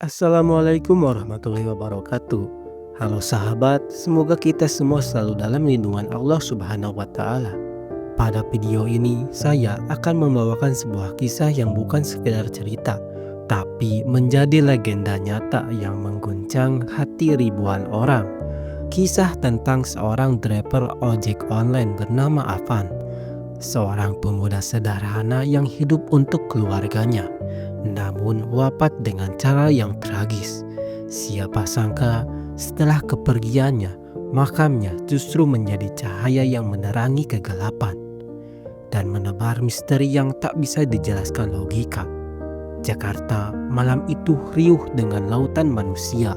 Assalamualaikum warahmatullahi wabarakatuh. Halo sahabat, semoga kita semua selalu dalam lindungan Allah Subhanahu wa Ta'ala. Pada video ini, saya akan membawakan sebuah kisah yang bukan sekedar cerita, tapi menjadi legenda nyata yang mengguncang hati ribuan orang. Kisah tentang seorang driver ojek online bernama Afan, seorang pemuda sederhana yang hidup untuk keluarganya, namun wafat dengan cara yang tragis. Siapa sangka setelah kepergiannya, makamnya justru menjadi cahaya yang menerangi kegelapan dan menebar misteri yang tak bisa dijelaskan logika. Jakarta malam itu riuh dengan lautan manusia.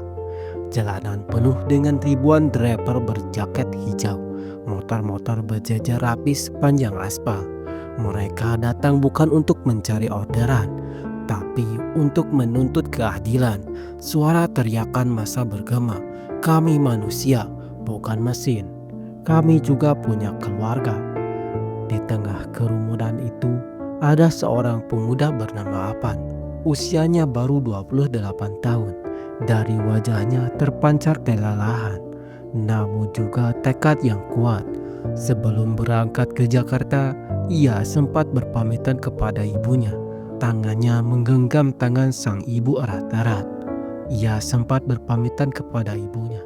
Jalanan penuh dengan ribuan driver berjaket hijau. Motor-motor berjajar rapi sepanjang aspal. Mereka datang bukan untuk mencari orderan, tapi untuk menuntut keadilan. Suara teriakan massa bergema, "Kami manusia, bukan mesin. Kami juga punya keluarga." Di tengah kerumunan itu, ada seorang pemuda bernama Apan. Usianya baru 28 tahun. Dari wajahnya terpancar kelelahan, namun juga tekad yang kuat. Sebelum berangkat ke Jakarta, ia sempat berpamitan kepada ibunya. Tangannya menggenggam tangan sang ibu erat-erat. Ia sempat berpamitan kepada ibunya.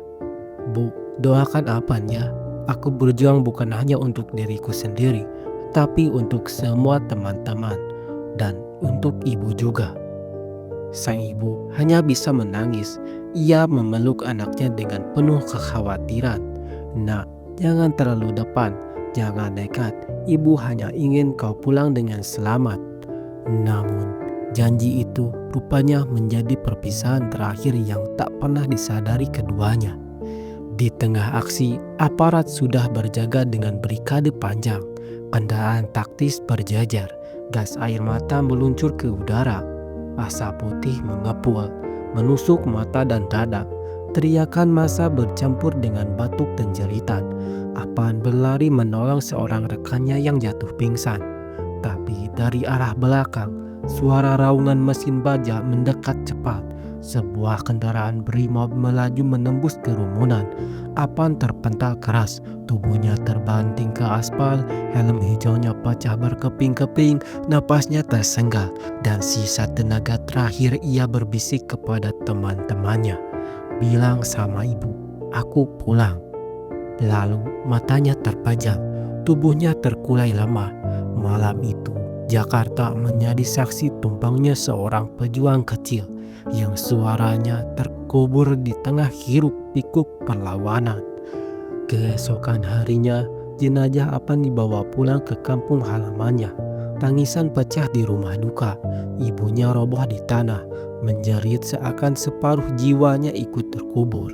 "Bu, doakan Apan ya. Aku berjuang bukan hanya untuk diriku sendiri, tapi untuk semua teman-teman dan untuk ibu juga." Sang ibu hanya bisa menangis. Ia memeluk anaknya dengan penuh kekhawatiran. "Nak, jangan terlalu depan. Jangan nekat. Ibu hanya ingin kau pulang dengan selamat." Namun, janji itu rupanya menjadi perpisahan terakhir yang tak pernah disadari keduanya. Di tengah aksi, aparat sudah berjaga dengan brigade panjang. Kendaraan taktis berjajar. Gas air mata meluncur ke udara. Asap putih mengepul, menusuk mata dan dada. Teriakan massa bercampur dengan batuk dan jeritan. Apan berlari menolong seorang rekannya yang jatuh pingsan. Tapi dari arah belakang, suara raungan mesin baja mendekat cepat. Sebuah kendaraan brimob melaju menembus kerumunan. Apan terpental keras, tubuhnya terbanting ke aspal, helm hijaunya pecah berkeping-keping, napasnya tersengal, dan sisa tenaga terakhir ia berbisik kepada teman-temannya, "Bilang sama ibu, aku pulang." Lalu matanya terpejam, tubuhnya terkulai lemah. Malam itu, Jakarta menjadi saksi tumbangnya seorang pejuang kecil yang suaranya terkubur di tengah hiruk-pikuk perlawanan. Keesokan harinya, jenazah Apan dibawa pulang ke kampung halamannya. Tangisan pecah di rumah duka. Ibunya roboh di tanah, menjerit seakan separuh jiwanya ikut terkubur.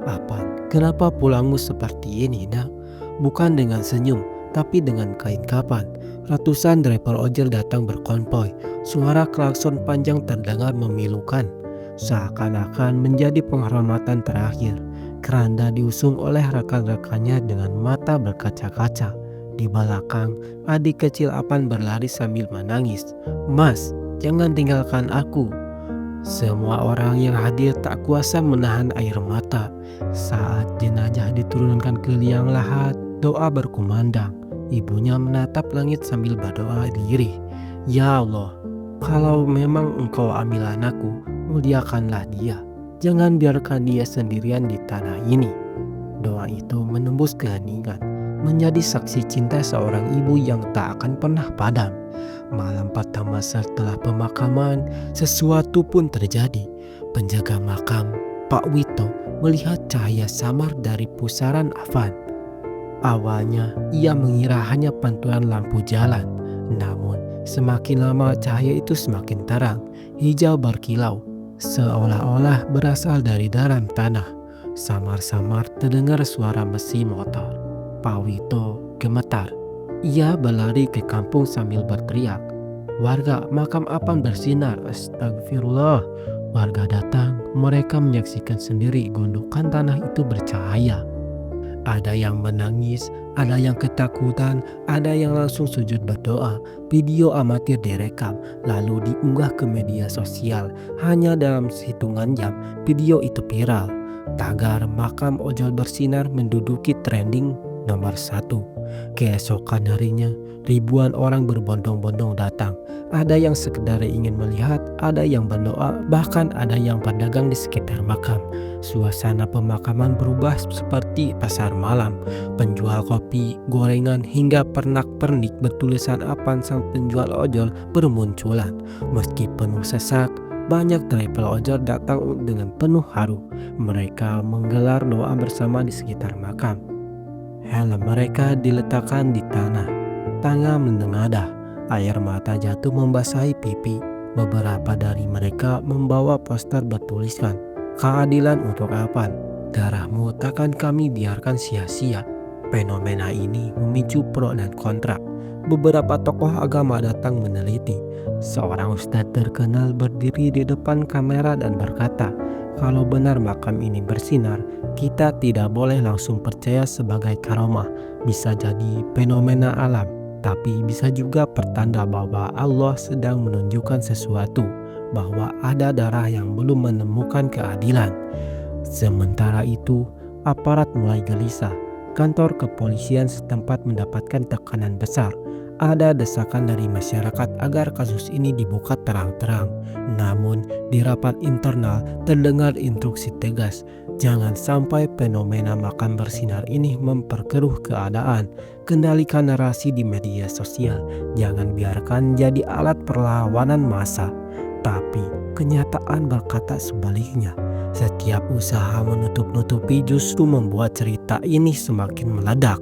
"Apan, kenapa pulangmu seperti ini, nak?" Bukan dengan senyum, tapi dengan kain kapan. Ratusan driver ojol datang berkonvoy. Suara klakson panjang terdengar memilukan, seakan-akan menjadi penghormatan terakhir. Keranda diusung oleh rekan-rekannya dengan mata berkaca-kaca. Di belakang, adik kecil Apan berlari sambil menangis. "Mas, jangan tinggalkan aku." Semua orang yang hadir tak kuasa menahan air mata. Saat jenazah diturunkan ke liang lahat, doa berkumandang. Ibunya menatap langit sambil berdoa lirih, "Ya Allah, kalau memang Engkau ambil anakku, muliakanlah dia. Jangan biarkan dia sendirian di tanah ini." Doa itu menembus keheningan, menjadi saksi cinta seorang ibu yang tak akan pernah padam. Malam pertama setelah pemakaman, sesuatu pun terjadi. Penjaga makam, Pak Wito, melihat cahaya samar dari pusaran Afan. Awalnya ia mengira hanya pantulan lampu jalan, namun semakin lama cahaya itu semakin terang, hijau berkilau, seolah-olah berasal dari dalam tanah. Samar-samar terdengar suara mesin motor. Pak Wito gemetar. Ia berlari ke kampung sambil berteriak, "Warga, makam Apan bersinar." Astagfirullah. Warga datang, mereka menyaksikan sendiri gundukan tanah itu bercahaya. Ada yang menangis, ada yang ketakutan, ada yang langsung sujud berdoa. Video amatir direkam, lalu diunggah ke media sosial. Hanya dalam hitungan jam, video itu viral. Tagar makam ojol bersinar menduduki trending nomor 1. Keesokan harinya, ribuan orang berbondong-bondong datang. Ada yang sekedar ingin melihat, ada yang berdoa, bahkan ada yang berdagang di sekitar makam. Suasana pemakaman berubah seperti pasar malam. Penjual kopi, gorengan, hingga pernak-pernik bertulisan "Apan sang penjual ojol" bermunculan. Meski penuh sesak, banyak driver ojol datang dengan penuh haru. Mereka menggelar doa bersama di sekitar makam. Helm mereka diletakkan di tanah. Tangan menengadah. Air mata jatuh membasahi pipi. Beberapa dari mereka membawa poster bertuliskan, "Keadilan untuk Apan. Darahmu takkan kami biarkan sia-sia." Fenomena ini memicu pro dan kontra. Beberapa tokoh agama datang meneliti. Seorang ustadz terkenal berdiri di depan kamera dan berkata, "Kalau benar makam ini bersinar, kita tidak boleh langsung percaya sebagai karomah. Bisa jadi fenomena alam, tapi bisa juga pertanda bahwa Allah sedang menunjukkan sesuatu, bahwa ada darah yang belum menemukan keadilan." Sementara itu, aparat mulai gelisah. Kantor kepolisian setempat mendapatkan tekanan besar. Ada desakan dari masyarakat agar kasus ini dibuka terang-terang. Namun, di rapat internal terdengar instruksi tegas, jangan sampai fenomena makam bersinar ini memperkeruh keadaan. Kendalikan narasi di media sosial, jangan biarkan jadi alat perlawanan massa. Tapi kenyataan berkata sebaliknya. Setiap usaha menutup-nutupi justru membuat cerita ini semakin meledak.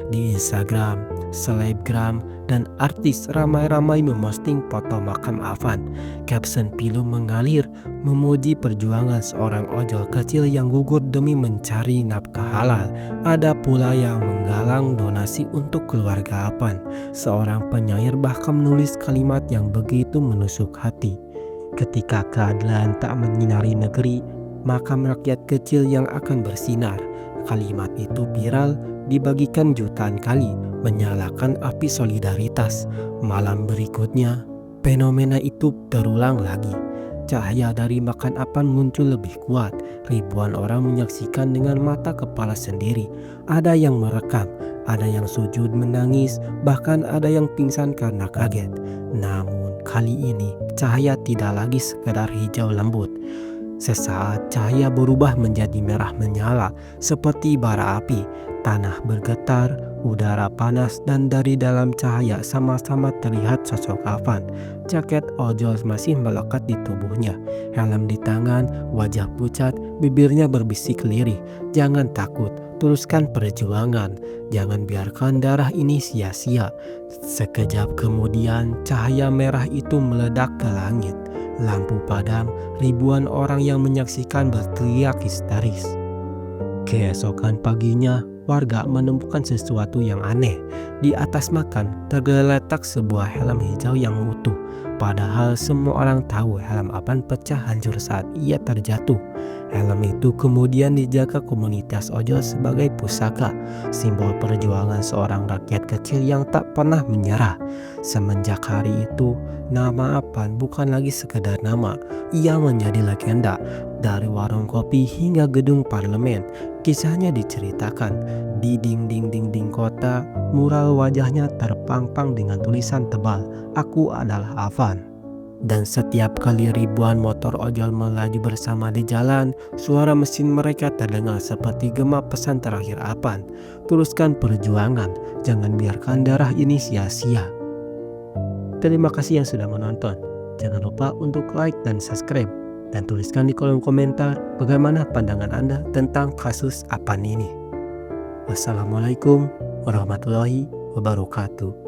Di Instagram, selebgram, dan artis ramai-ramai memposting foto makam Afan. Caption pilu mengalir memuji perjuangan seorang ojol kecil yang gugur demi mencari nafkah halal. Ada pula yang menggalang donasi untuk keluarga Afan. Seorang penyair bahkan menulis kalimat yang begitu menusuk hati. "Ketika keadilan tak menyinari negeri, makam rakyat kecil yang akan bersinar." Kalimat itu viral, dibagikan jutaan kali, menyalakan api solidaritas. Malam berikutnya, fenomena itu terulang lagi. Cahaya dari makam Apan muncul lebih kuat. Ribuan orang menyaksikan dengan mata kepala sendiri. Ada yang merekam, ada yang sujud menangis, bahkan ada yang pingsan karena kaget. Namun kali ini cahaya tidak lagi sekedar hijau lembut. Sesaat cahaya berubah menjadi merah menyala seperti bara api. Tanah bergetar, udara panas, dan dari dalam cahaya sama-sama terlihat sosok Afan. Jaket ojol masih melekat di tubuhnya, helm di tangan, wajah pucat, bibirnya berbisik lirih, "Jangan takut, teruskan perjuangan. Jangan biarkan darah ini sia-sia." Sekejap kemudian cahaya merah itu meledak ke langit. Lampu padam, ribuan orang yang menyaksikan berteriak histeris. Keesokan paginya, warga menemukan sesuatu yang aneh. Di atas makam tergeletak sebuah helm hijau yang utuh. Padahal semua orang tahu helm Apan pecah hancur saat ia terjatuh. Helm itu kemudian dijaga komunitas ojol sebagai pusaka, simbol perjuangan seorang rakyat kecil yang tak pernah menyerah. Semenjak hari itu, nama Apan bukan lagi sekedar nama, ia menjadi legenda. Dari warung kopi hingga gedung parlemen, kisahnya diceritakan. Di dinding-dinding kota, mural wajahnya terpampang dengan tulisan tebal, "Aku adalah Afan." Dan setiap kali ribuan motor ojol melaju bersama di jalan, suara mesin mereka terdengar seperti gema pesan terakhir Apan. "Teruskan perjuangan, jangan biarkan darah ini sia-sia." Terima kasih yang sudah menonton. Jangan lupa untuk like dan subscribe. Dan tuliskan di kolom komentar bagaimana pandangan Anda tentang kasus Apan ini. Wassalamualaikum warahmatullahi wabarakatuh.